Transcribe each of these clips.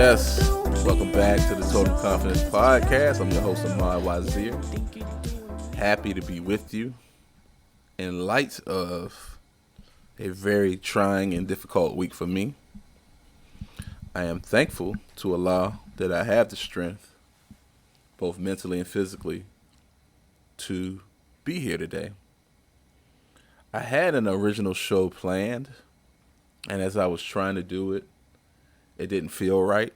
Yes, welcome back to the Total Confidence Podcast. I'm your host, Ahmad Wazir. Happy to be with you in light of a very trying and difficult week for me. I am thankful to Allah that I have the strength, both mentally and physically, to be here today. I had an original show planned, and as I was trying to do it, it didn't feel right.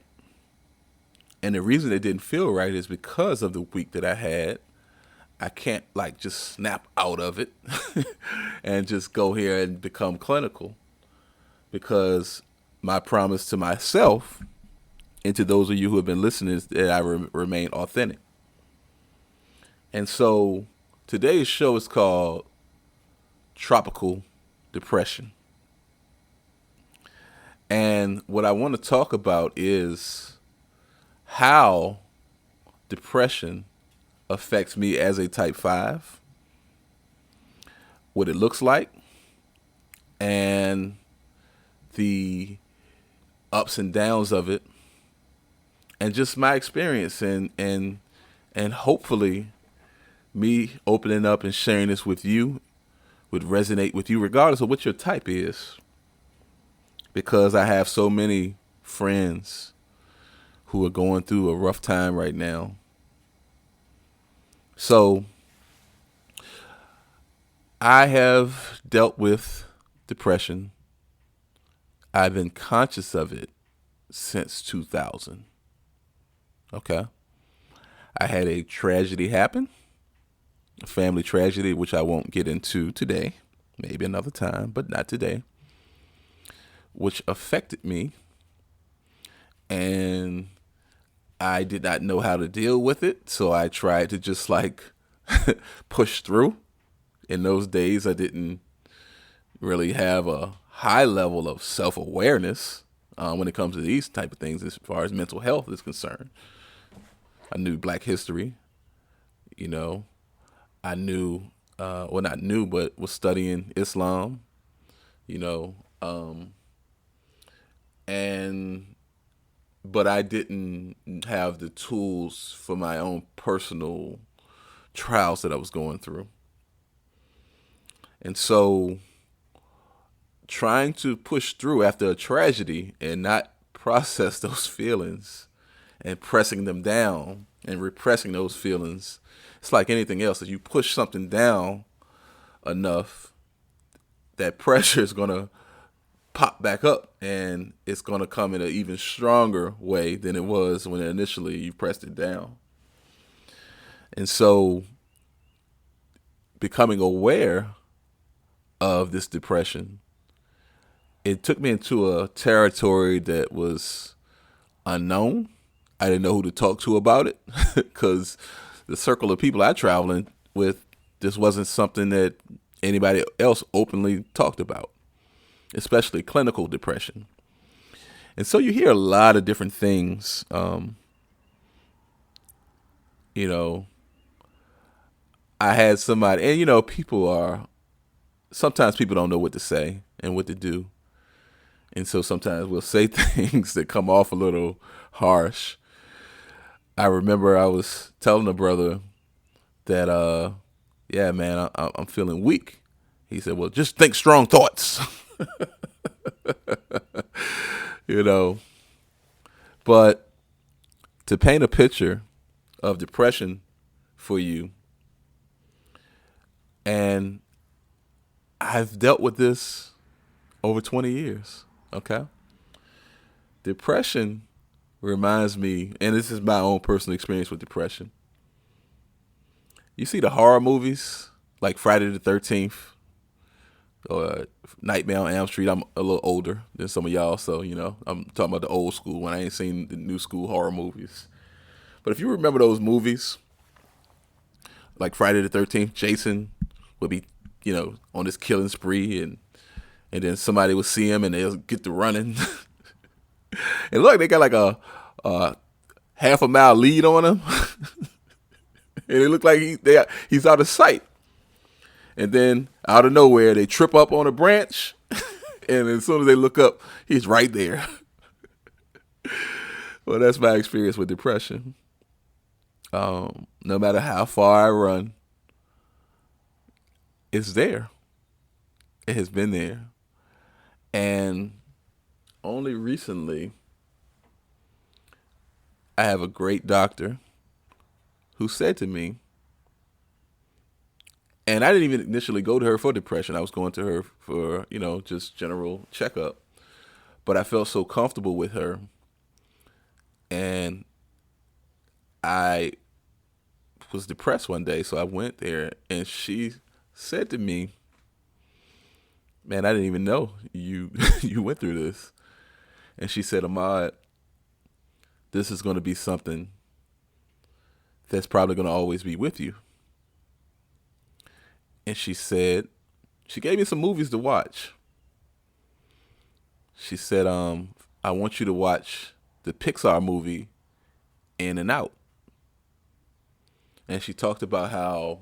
And the reason it didn't feel right is because of the week that I had. I can't just snap out of it and just go here and become clinical, because my promise to myself and to those of you who have been listening is that I remain authentic. And so today's show is called Tropical Depression. And what I want to talk about is how depression affects me as a type 5, what it looks like, and the ups and downs of it, and just my experience, and hopefully me opening up and sharing this with you would resonate with you regardless of what your type is, because I have so many friends who are going through a rough time right now. So I have dealt with depression. I've been conscious of it since 2000. Okay. I had a tragedy happen, a family tragedy, which I won't get into today, maybe another time, but not today, which affected me. And I did not know how to deal with it, so I tried to just push through. In those days, I didn't really have a high level of self-awareness when it comes to these type of things as far as mental health is concerned. I knew Black history, I knew, not knew, but was studying Islam, but I didn't have the tools for my own personal trials that I was going through. And so trying to push through after a tragedy and not process those feelings and pressing them down and repressing those feelings, it's like anything else. If you push something down enough, that pressure is going to pop back up, and it's going to come in an even stronger way than it was when initially you pressed it down. And so becoming aware of this depression, it took me into a territory that was unknown. I didn't know who to talk to about it because the circle of people I traveled with, this wasn't something that anybody else openly talked about, especially clinical depression. And so you hear a lot of different things. I had somebody, and sometimes people don't know what to say and what to do. And so sometimes we'll say things that come off a little harsh. I remember I was telling a brother that, yeah, man, I'm feeling weak. He said, well, just think strong thoughts. But to paint a picture of depression for you, and I've dealt with this over 20 years, okay? Depression reminds me, and this is my own personal experience with depression. You see the horror movies like Friday the 13th, or Nightmare on Elm Street. I'm a little older than some of y'all, so, I'm talking about the old school when I ain't seen the new school horror movies. But if you remember those movies, like Friday the 13th, Jason would be, on this killing spree, and then somebody would see him and they'll get to running. And look, they got like a half a mile lead on him. And it looked like he's out of sight. And then out of nowhere, they trip up on a branch. And as soon as they look up, he's right there. Well, that's my experience with depression. No matter how far I run, it's there. It has been there. And only recently, I have a great doctor who said to me, and I didn't even initially go to her for depression. I was going to her for, just general checkup. But I felt so comfortable with her. And I was depressed one day, so I went there, and she said to me, "Man, I didn't even know you you went through this." And she said, "Ahmad, this is going to be something that's probably going to always be with you." And she gave me some movies to watch. She said, "I want you to watch the Pixar movie In and Out." And she talked about how,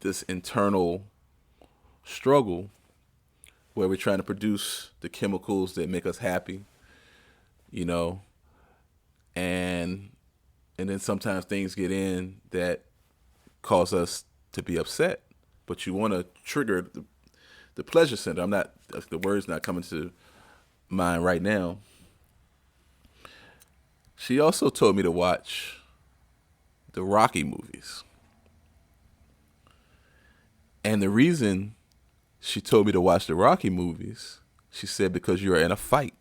this internal struggle where we're trying to produce the chemicals that make us happy, and then sometimes things get in that cause us to be upset, but you want to trigger the pleasure center. The word's not coming to mind right now. She also told me to watch the Rocky movies. And the reason she told me to watch the Rocky movies, she said, because you're in a fight.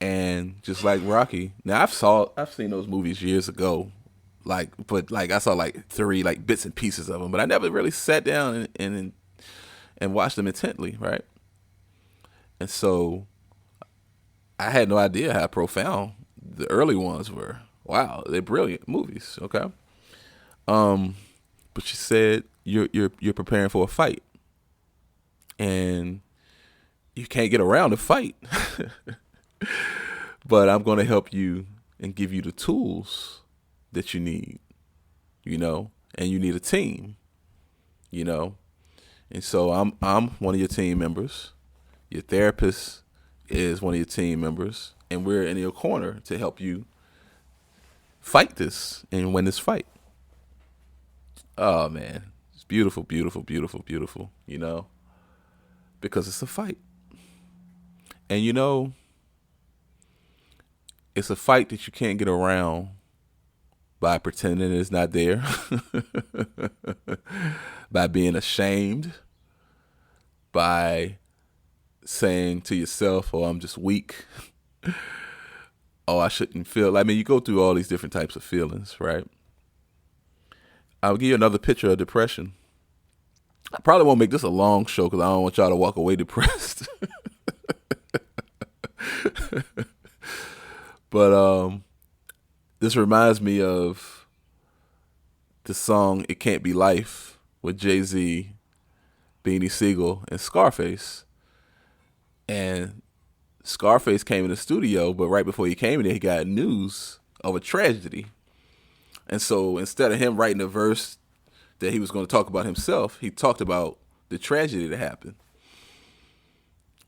And just like Rocky, now I've seen those movies years ago, but I saw 3 bits and pieces of them, but I never really sat down and watched them intently, right? And so I had no idea how profound the early ones were. Wow, they're brilliant movies. Okay, but she said you're preparing for a fight, and you can't get around the fight. But I'm going to help you and give you the tools that you need, and you need a team, and so I'm one of your team members. Your therapist is one of your team members, and we're in your corner to help you fight this and win this fight. Oh man, it's beautiful, beautiful, beautiful, beautiful, because it's a fight. And it's a fight that you can't get around by pretending it's not there, by being ashamed, by saying to yourself, "Oh, I'm just weak." "Oh, I shouldn't feel." You go through all these different types of feelings, right? I'll give you another picture of depression. I probably won't make this a long show because I don't want y'all to walk away depressed. But this reminds me of the song "It Can't Be Life" with Jay-Z, Beanie Siegel, and Scarface. And Scarface came in the studio, but right before he came in there, he got news of a tragedy. And so instead of him writing a verse that he was going to talk about himself, he talked about the tragedy that happened.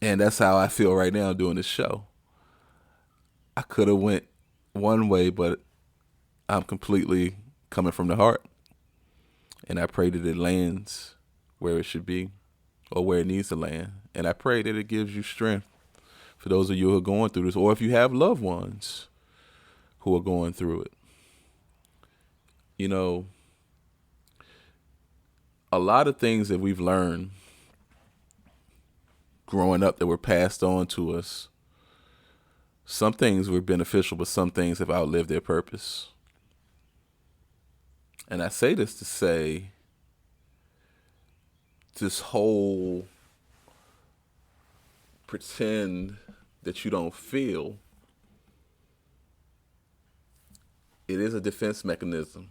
And that's how I feel right now doing this show. I could have went one way, but I'm completely coming from the heart. And I pray that it lands where it should be, or where it needs to land. And I pray that it gives you strength for those of you who are going through this, or if you have loved ones who are going through it. A lot of things that we've learned growing up that were passed on to us, some things were beneficial, but some things have outlived their purpose. And I say this to say, this whole pretend that you don't feel, it is a defense mechanism,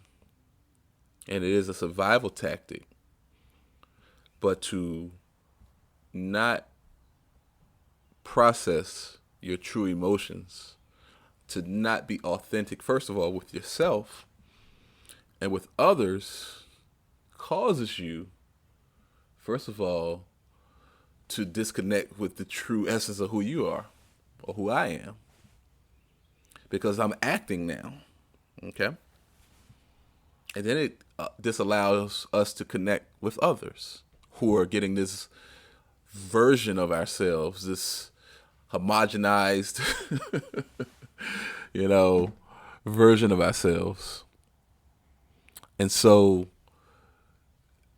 and it is a survival tactic. But to not process your true emotions, to not be authentic, first of all, with yourself and with others, causes you, first of all, to disconnect with the true essence of who you are or who I am, because I'm acting now. Okay. And then it disallows us to connect with others who are getting this version of ourselves, this homogenized, you know, version of ourselves. And so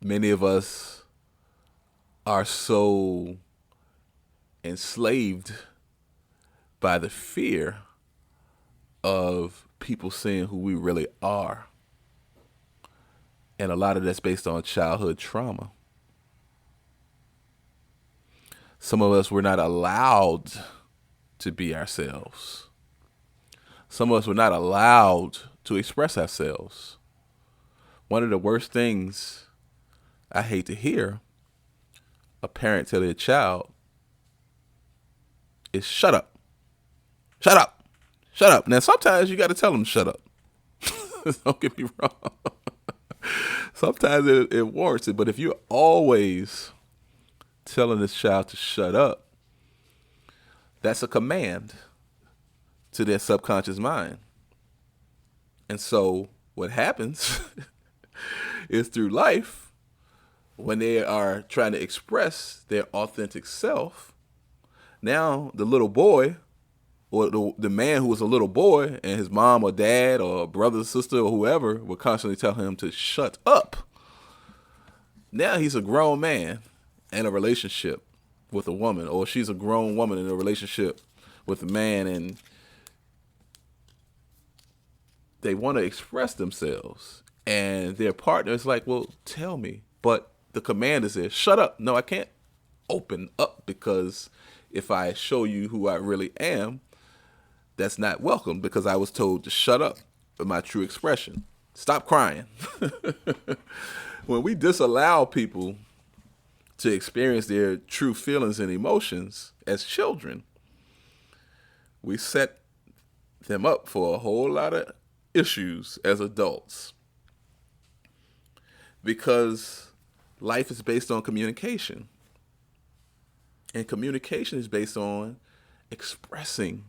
many of us are so enslaved by the fear of people seeing who we really are. And a lot of that's based on childhood trauma. Some of us were not allowed to be ourselves. Some of us were not allowed to express ourselves. One of the worst things I hate to hear a parent tell their child is shut up. Shut up. Shut up. Now, sometimes you got to tell them shut up. Don't get me wrong. Sometimes it warrants it. But if you're always telling this child to shut up, that's a command to their subconscious mind. And so what happens is through life, when they are trying to express their authentic self, now the little boy or the man who was a little boy and his mom or dad or brother or sister or whoever would constantly tell him to shut up. Now he's a grown man in a relationship with a woman, or she's a grown woman in a relationship with a man, and they want to express themselves. And their partner is like, well, tell me. But the command is there, shut up. No, I can't open up, because if I show you who I really am, that's not welcome, because I was told to shut up with my true expression. Stop crying. When we disallow people to experience their true feelings and emotions as children, we set them up for a whole lot of issues as adults. Because life is based on communication. And communication is based on expressing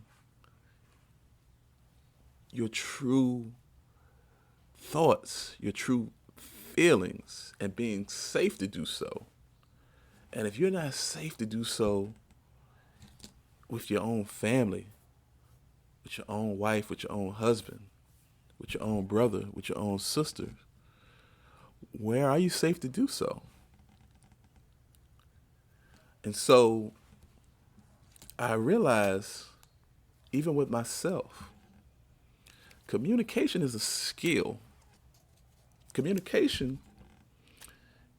your true thoughts, your true feelings, and being safe to do so. And if you're not safe to do so with your own family, with your own wife, with your own husband, with your own brother, with your own sister, where are you safe to do so? And so I realize, even with myself, communication is a skill. Communication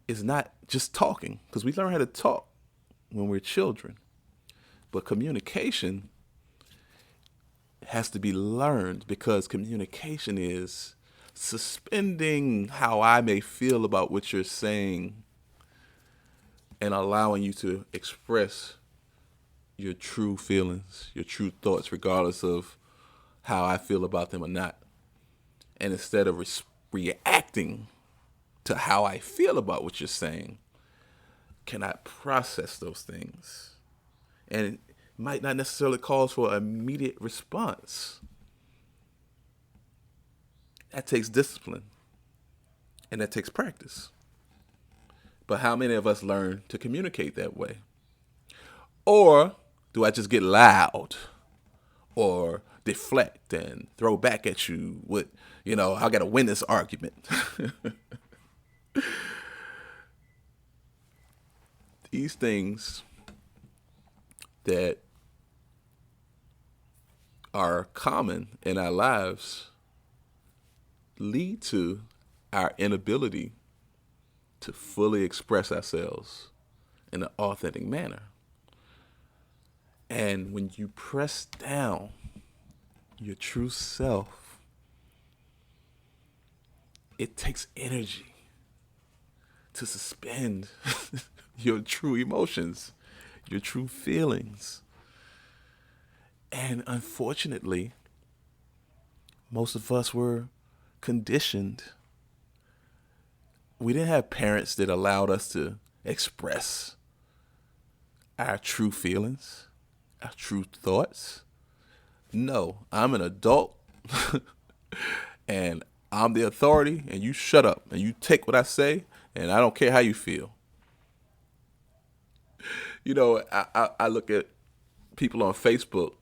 is not just talking, because we learn how to talk when we're children. But communication has to be learned, because communication is suspending how I may feel about what you're saying and allowing you to express your true feelings, your true thoughts, regardless of how I feel about them or not. And instead of reacting to how I feel about what you're saying, can I process those things? And it might not necessarily cause for an immediate response. That takes discipline, and that takes practice. But how many of us learn to communicate that way? Or do I just get loud or deflect and throw back at you with, I got to win this argument? These things that are common in our lives lead to our inability to fully express ourselves in an authentic manner. And when you press down your true self, it takes energy to suspend your true emotions, your true feelings. And unfortunately, most of us were conditioned. We didn't have parents that allowed us to express our true feelings, our true thoughts. No, I'm an adult and I'm the authority, and you shut up and you take what I say, and I don't care how you feel. I look at people on Facebook,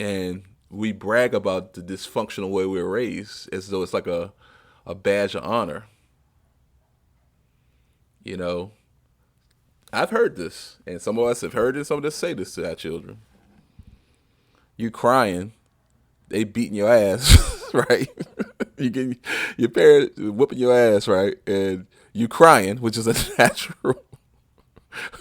and we brag about the dysfunctional way we were raised as though it's like a badge of honor. You know, I've heard this, and some of us have heard this. Some of us say this to our children. You crying, they beating your ass, right? You get your parents whooping your ass, right? And you crying, which is a natural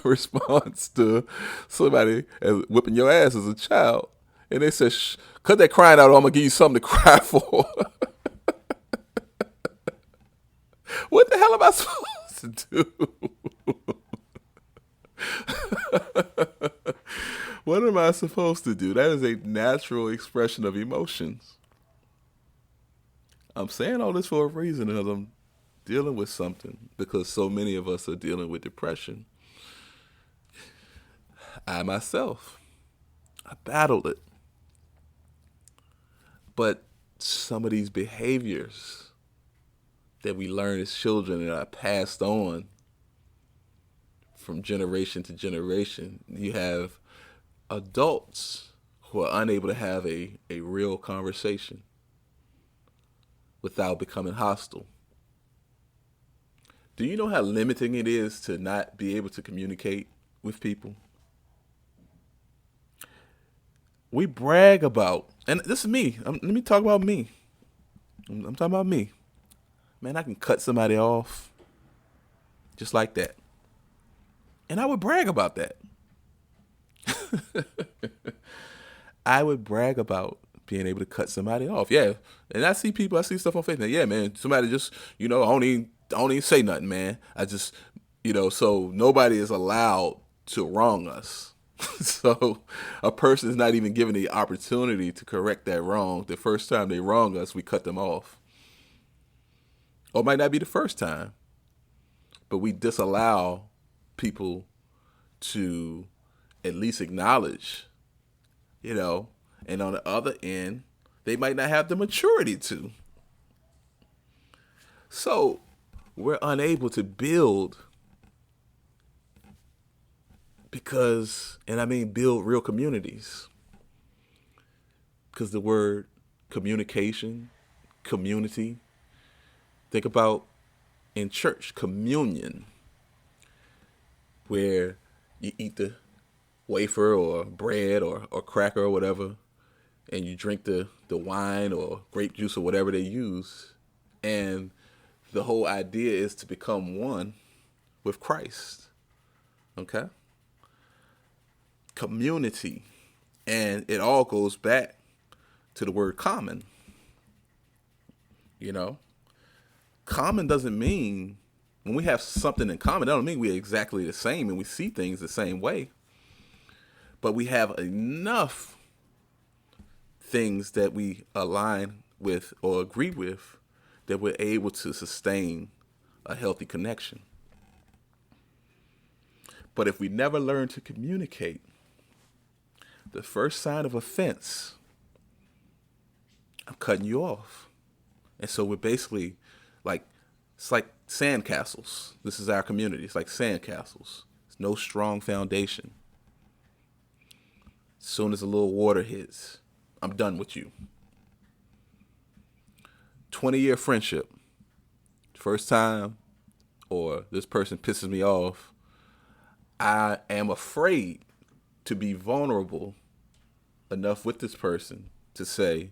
response to somebody whipping your ass as a child. And they said, cut that crying out, or I'm going to give you something to cry for. What the hell am I supposed to do? What am I supposed to do? That is a natural expression of emotions. I'm saying all this for a reason, because I'm dealing with something, because so many of us are dealing with depression. I myself, I battled it. But some of these behaviors that we learn as children and are passed on from generation to generation, you have adults who are unable to have a real conversation without becoming hostile. Do you know how limiting it is to not be able to communicate with people? We brag about, and this is me. Let me talk about me. I'm talking about me. Man, I can cut somebody off just like that. And I would brag about that. I would brag about being able to cut somebody off. Yeah. And I see stuff on Facebook. Yeah, man, somebody just, I don't even say nothing, man. I just, so nobody is allowed to wrong us. So a person is not even given the opportunity to correct that wrong. The first time they wrong us, we cut them off. Or it might not be the first time, but we disallow people to at least acknowledge, and on the other end, they might not have the maturity to. So we're unable to build build real communities. Because the word communication, community, think about in church, communion, where you eat the wafer or bread or cracker or whatever, and you drink the wine or grape juice or whatever they use. And the whole idea is to become one with Christ. Okay? Community. And it all goes back to the word common. Common doesn't mean, when we have something in common, that don't mean we're exactly the same and we see things the same way. But we have enough things that we align with or agree with that we're able to sustain a healthy connection. But if we never learn to communicate, the first sign of offense, I'm cutting you off. And so we're basically it's like sandcastles. This is our community. It's like sandcastles. There's no strong foundation. As soon as a little water hits, I'm done with you. 20-year friendship. First time, or this person pisses me off, I am afraid to be vulnerable enough with this person to say,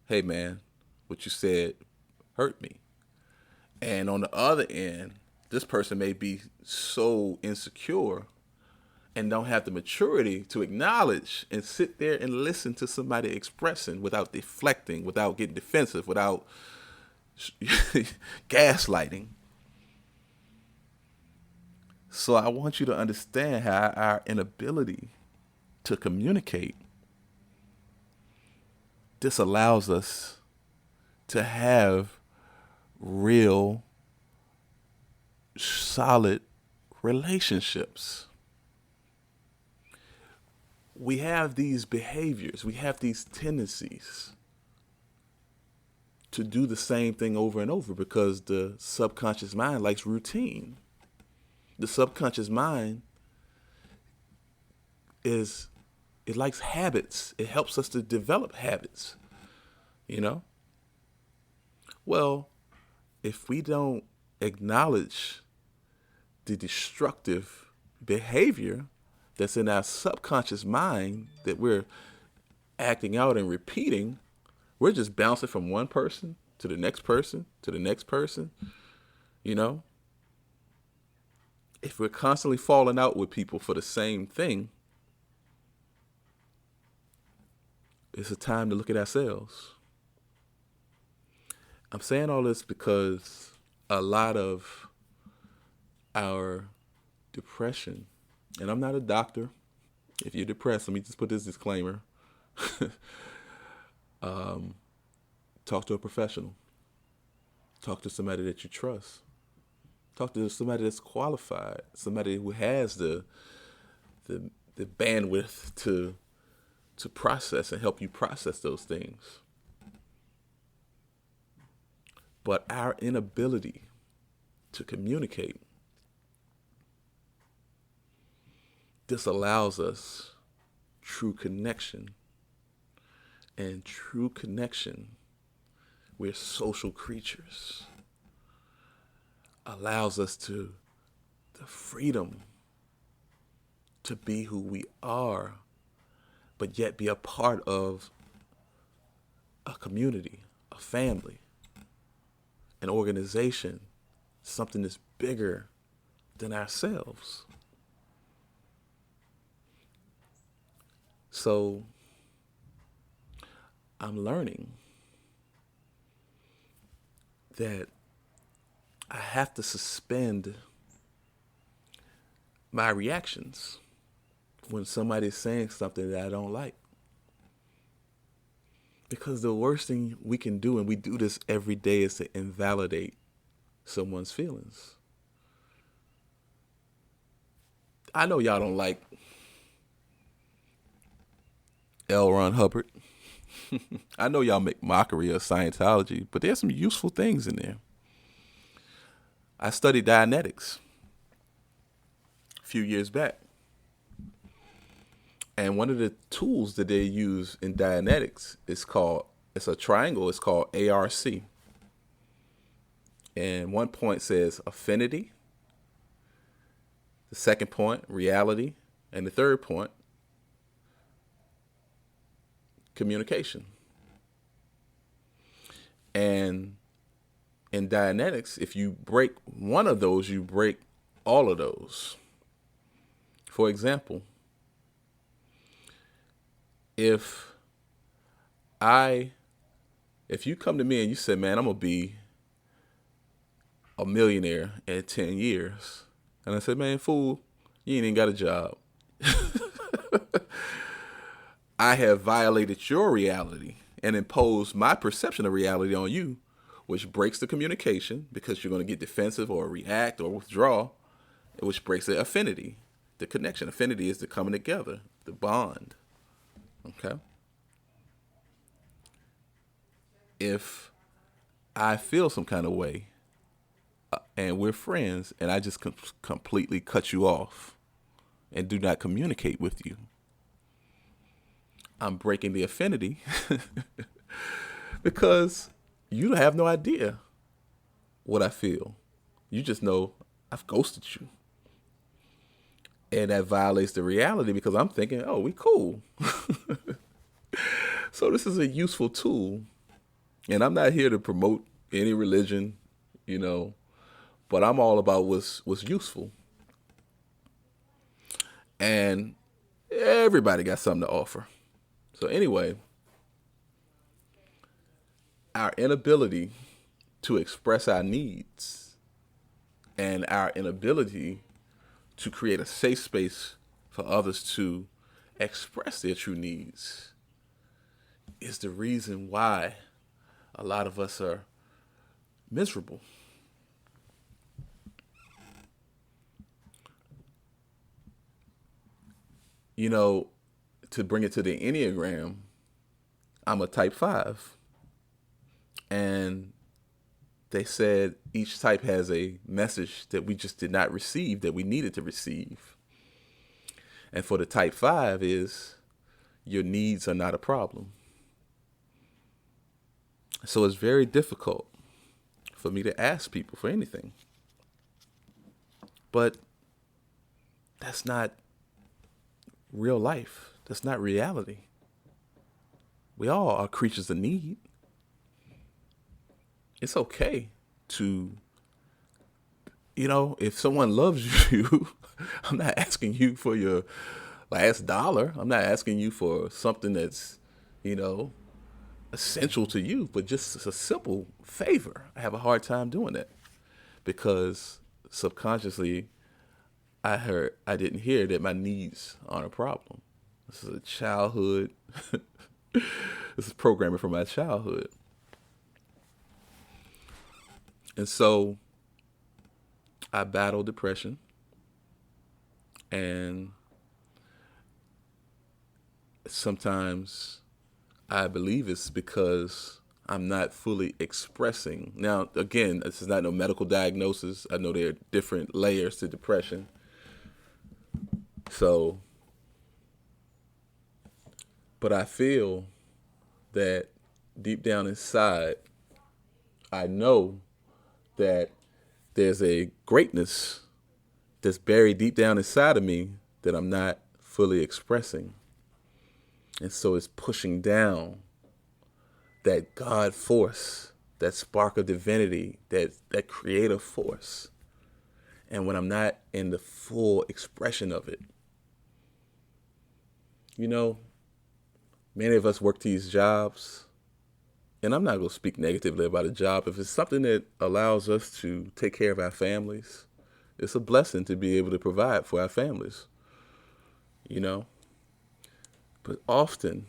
hey man, what you said hurt me. And on the other end, this person may be so insecure and don't have the maturity to acknowledge and sit there and listen to somebody expressing without deflecting, without getting defensive, without gaslighting. So I want you to understand how our inability to communicate disallows us to have real, solid relationships. we have these behaviors, we have these tendencies to do the same thing over and over because the subconscious mind likes routine. The subconscious mind it likes habits. It helps us to develop habits, you know? Well, if we don't acknowledge the destructive behavior that's in our subconscious mind that we're acting out and repeating, we're just bouncing from one person to the next person to the next person, you know? If we're constantly falling out with people for the same thing, it's a time to look at ourselves. I'm saying all this because a lot of our depression, and I'm not a doctor. If you're depressed, let me just put this disclaimer. Talk to a professional. Talk to somebody that you trust. Talk to somebody that's qualified, somebody who has the bandwidth to process and help you process those things. But our inability to communicate disallows us true connection. And true connection, we're social creatures, allows us the freedom to be who we are, but yet be a part of a community, a family, an organization, something that's bigger than ourselves. So I'm learning that I have to suspend my reactions when somebody's saying something that I don't like. Because the worst thing we can do, and we do this every day, is to invalidate someone's feelings. I know y'all don't like L. Ron Hubbard. I know y'all make mockery of Scientology, but there's some useful things in there. I studied Dianetics a few years back. And one of the tools that they use in Dianetics it's a triangle, it's called ARC. And one point says affinity. The second point, reality. And the third point, communication. And in Dianetics, if you break one of those, you break all of those. For example, if you come to me and you say, man, I'm going to be a millionaire in 10 years. And I said, man, fool, you ain't even got a job. I have violated your reality and imposed my perception of reality on you, which breaks the communication because you're going to get defensive or react or withdraw, which breaks the affinity, the connection. Affinity is the coming together, the bond. Okay? If I feel some kind of way and we're friends and I just completely cut you off and do not communicate with you, I'm breaking the affinity because you have no idea what I feel. You just know I've ghosted you. And that violates the reality because I'm thinking, oh, we cool. So this is a useful tool. And I'm not here to promote any religion, but I'm all about what's useful. And everybody got something to offer. So anyway, our inability to express our needs and our inability to create a safe space for others to express their true needs is the reason why a lot of us are miserable. to bring it to the Enneagram, I'm a type 5. And they said each type has a message that we just did not receive, that we needed to receive. And for the type 5 is, your needs are not a problem. So it's very difficult for me to ask people for anything. But that's not real life. That's not reality. We all are creatures of need. It's okay to, if someone loves you, I'm not asking you for your last dollar. I'm not asking you for something that's, essential to you, but just a simple favor. I have a hard time doing that because subconsciously I didn't hear that my needs aren't a problem. This is a childhood. This is programming from my childhood. And so I battle depression, and sometimes I believe it's because I'm not fully expressing. Now, again, this is not no medical diagnosis. I know there are different layers to depression. So, but I feel that deep down inside, I know that there's a greatness that's buried deep down inside of me that I'm not fully expressing. And so it's pushing down that God force, that spark of divinity, that creative force. And when I'm not in the full expression of it, many of us work these jobs, and I'm not going to speak negatively about a job. If it's something that allows us to take care of our families, it's a blessing to be able to provide for our families, But often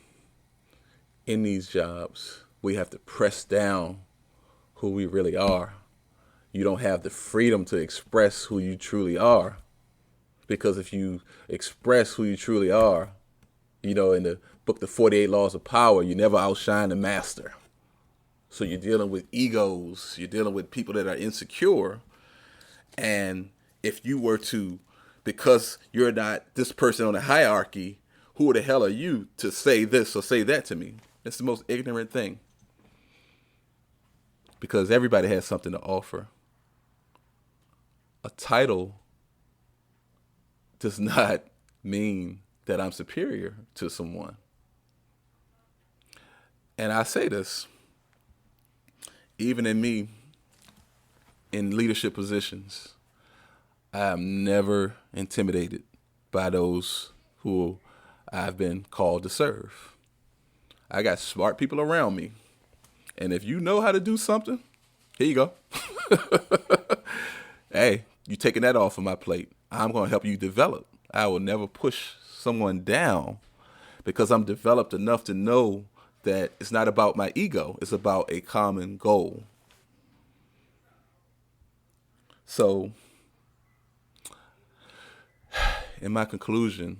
in these jobs, we have to press down who we really are. You don't have the freedom to express who you truly are. Because if you express who you truly are, in the book, The 48 Laws of Power, you never outshine the master. So you're dealing with egos. You're dealing with people that are insecure. And if you were to, because you're not this person on the hierarchy, who the hell are you to say this or say that to me? It's the most ignorant thing. Because everybody has something to offer. A title does not mean that I'm superior to someone. And I say this, even in me, in leadership positions, I am never intimidated by those who I've been called to serve. I got smart people around me. And if you know how to do something, here you go. Hey, you taking that off of my plate. I'm going to help you develop. I will never push someone down because I'm developed enough to know that it's not about my ego. It's about a common goal. So, in my conclusion,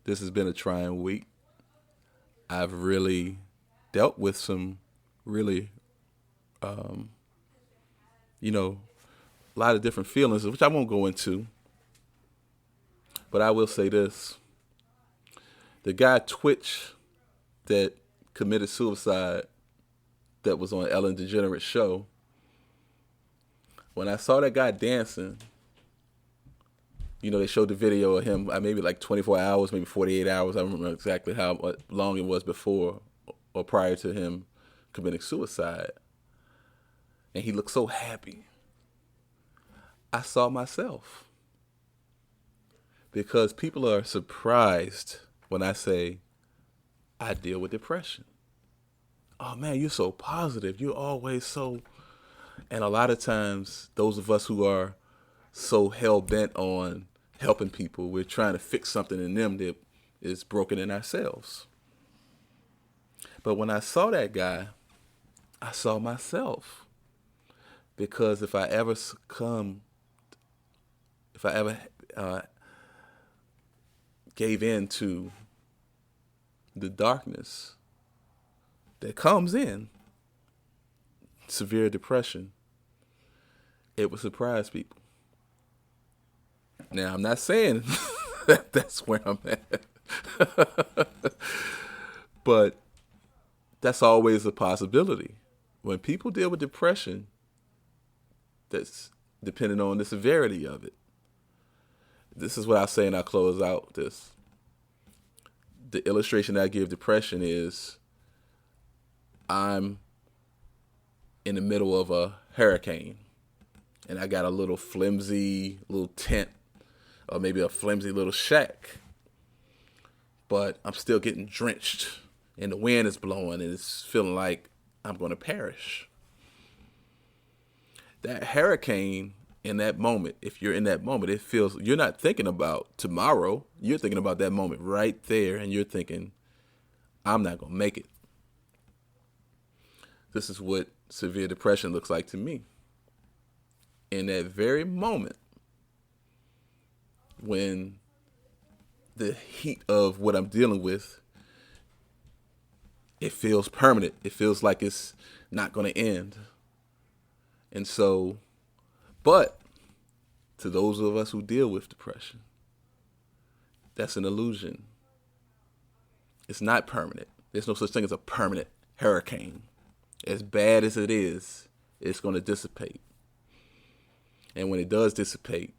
this has been a trying week. I've really dealt with some really, a lot of different feelings, which I won't go into. But I will say this. The guy Twitch that committed suicide that was on Ellen DeGeneres' show, when I saw that guy dancing, they showed the video of him maybe like 24 hours, maybe 48 hours. I don't remember exactly how long it was before or prior to him committing suicide. And he looked so happy. I saw myself. Because people are surprised when I say I deal with depression. Oh man, you're so positive. You're always so. And a lot of times, those of us who are so hell-bent on helping people, we're trying to fix something in them that is broken in ourselves. But when I saw that guy, I saw myself. Because if I ever gave in to the darkness that comes in severe depression, it will surprise people. Now, I'm not saying that that's where I'm at, but that's always a possibility. When people deal with depression, that's depending on the severity of it. This is what I say, and I close out this. The illustration that I give depression is I'm in the middle of a hurricane, and I got a little flimsy little tent, or maybe a flimsy little shack, but I'm still getting drenched, and the wind is blowing, and it's feeling like I'm going to perish. That hurricane, in that moment, if you're in that moment, it feels, you're not thinking about tomorrow. You're thinking about that moment right there, and you're thinking, I'm not going to make it. This is what severe depression looks like to me. In that very moment, when the heat of what I'm dealing with, it feels permanent. It feels like it's not going to end. And so, but to those of us who deal with depression, that's an illusion. It's not permanent. There's no such thing as a permanent hurricane. As bad as it is, it's going to dissipate. And when it does dissipate,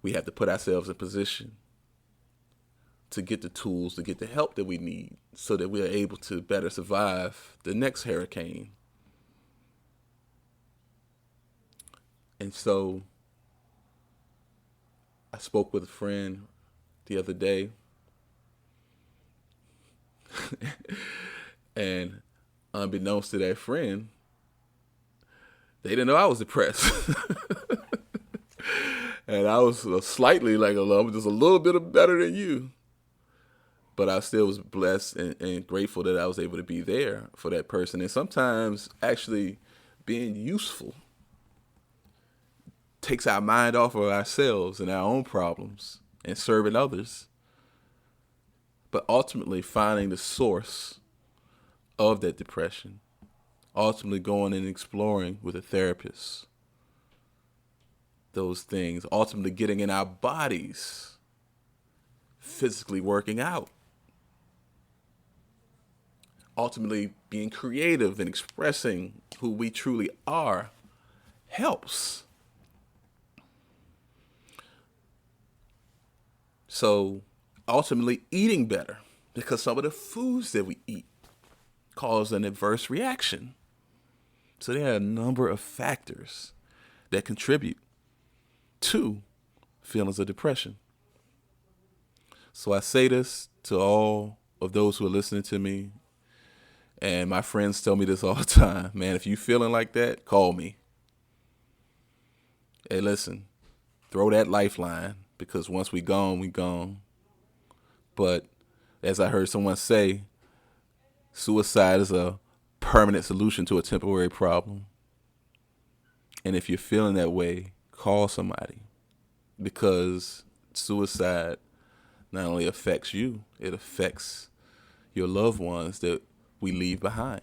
we have to put ourselves in position to get the tools, to get the help that we need so that we are able to better survive the next hurricane. And so I spoke with a friend the other day, and unbeknownst to that friend, they didn't know I was depressed. And I was slightly like, I'm just a little bit better than you. But I still was blessed and grateful that I was able to be there for that person. And sometimes actually being useful takes our mind off of ourselves and our own problems and serving others. But ultimately finding the source of that depression, ultimately going and exploring with a therapist those things, ultimately getting in our bodies, physically working out, ultimately being creative and expressing who we truly are helps. So ultimately eating better, because some of the foods that we eat cause an adverse reaction. So there are a number of factors that contribute to feelings of depression. So I say this to all of those who are listening to me, and my friends tell me this all the time. Man, if you feeling like that, call me. Hey, listen, throw that lifeline, because once we gone, we gone. But as I heard someone say, suicide is a permanent solution to a temporary problem. And if you're feeling that way, call somebody, because suicide not only affects you, it affects your loved ones that we leave behind,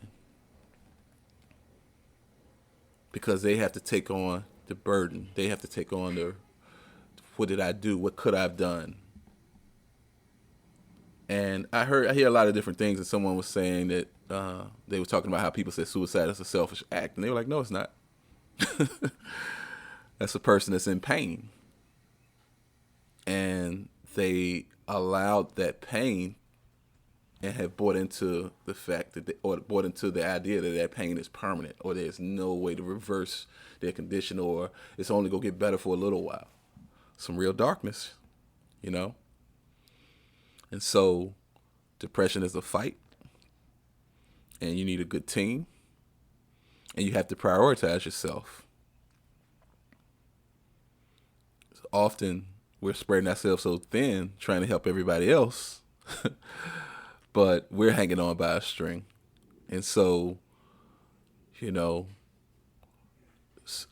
because they have to take on the burden. They have to take on the, what did I do? What could I have done? And I hear a lot of different things, and someone was saying that they were talking about how people said suicide is a selfish act, and they were like, no, it's not. That's a person that's in pain, and they allowed that pain and have bought into the fact that or bought into the idea that that pain is permanent, or there's no way to reverse their condition, or it's only going to get better for a little while. Some real darkness, you know? And so depression is a fight, and you need a good team, and you have to prioritize yourself. Often we're spreading ourselves so thin trying to help everybody else, but we're hanging on by a string. And so, you know,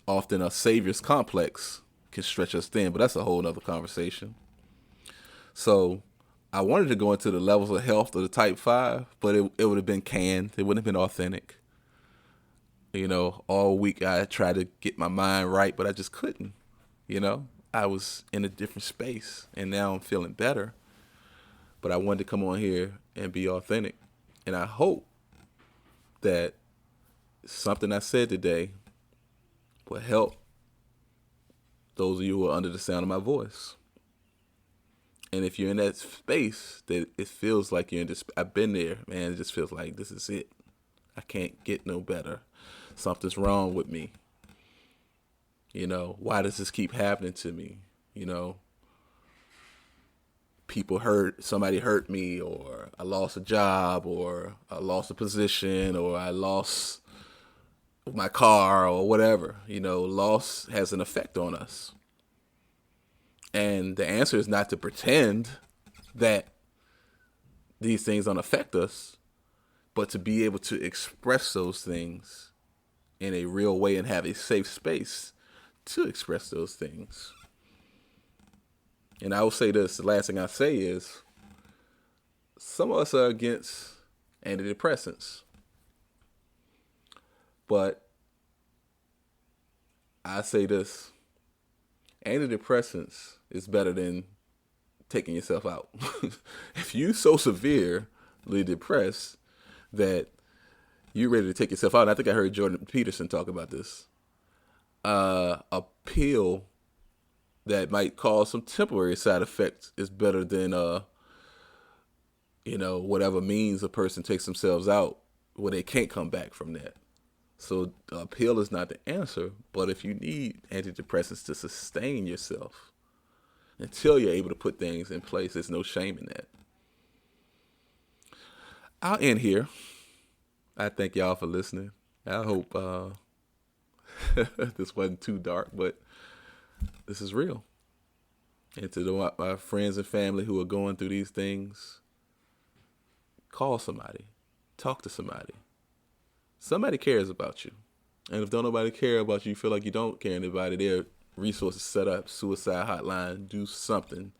often a savior's complex can stretch us thin, but that's a whole nother conversation. So I wanted to go into the levels of health of the type 5, but it would have been canned. It wouldn't have been authentic. All week I tried to get my mind right, but I just couldn't. I was in a different space, and now I'm feeling better. But I wanted to come on here and be authentic. And I hope that something I said today will help those of you who are under the sound of my voice. And if you're in that space that it feels like you're in this, I've been there, man. It just feels like this is it. I can't get no better. Something's wrong with me. Why does this keep happening to me? Somebody hurt me, or I lost a job, or I lost a position, or I lost my car, or whatever. Loss has an effect on us. And the answer is not to pretend that these things don't affect us, but to be able to express those things in a real way and have a safe space to express those things. And I will say this, the last thing I say is, some of us are against antidepressants. But I say this, antidepressants is better than taking yourself out. If you so severely depressed that you're ready to take yourself out, and I think I heard Jordan Peterson talk about this, a pill that might cause some temporary side effects is better than whatever means a person takes themselves out where they can't come back from that. So a pill is not the answer, but if you need antidepressants to sustain yourself until you're able to put things in place, there's no shame in that. I'll end here. I thank y'all for listening. I hope this wasn't too dark, but this is real. And to my friends and family who are going through these things, call somebody. Talk to somebody. Somebody cares about you. And if don't nobody care about you, you feel like you don't care anybody, there are resources set up, suicide hotline, do something.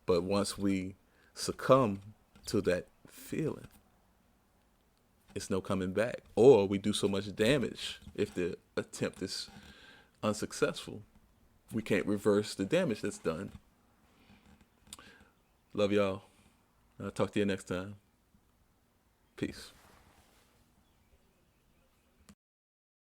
But once we succumb to that feeling, it's no coming back. Or we do so much damage if the attempt is unsuccessful. We can't reverse the damage that's done. Love y'all. I'll talk to you next time. Peace.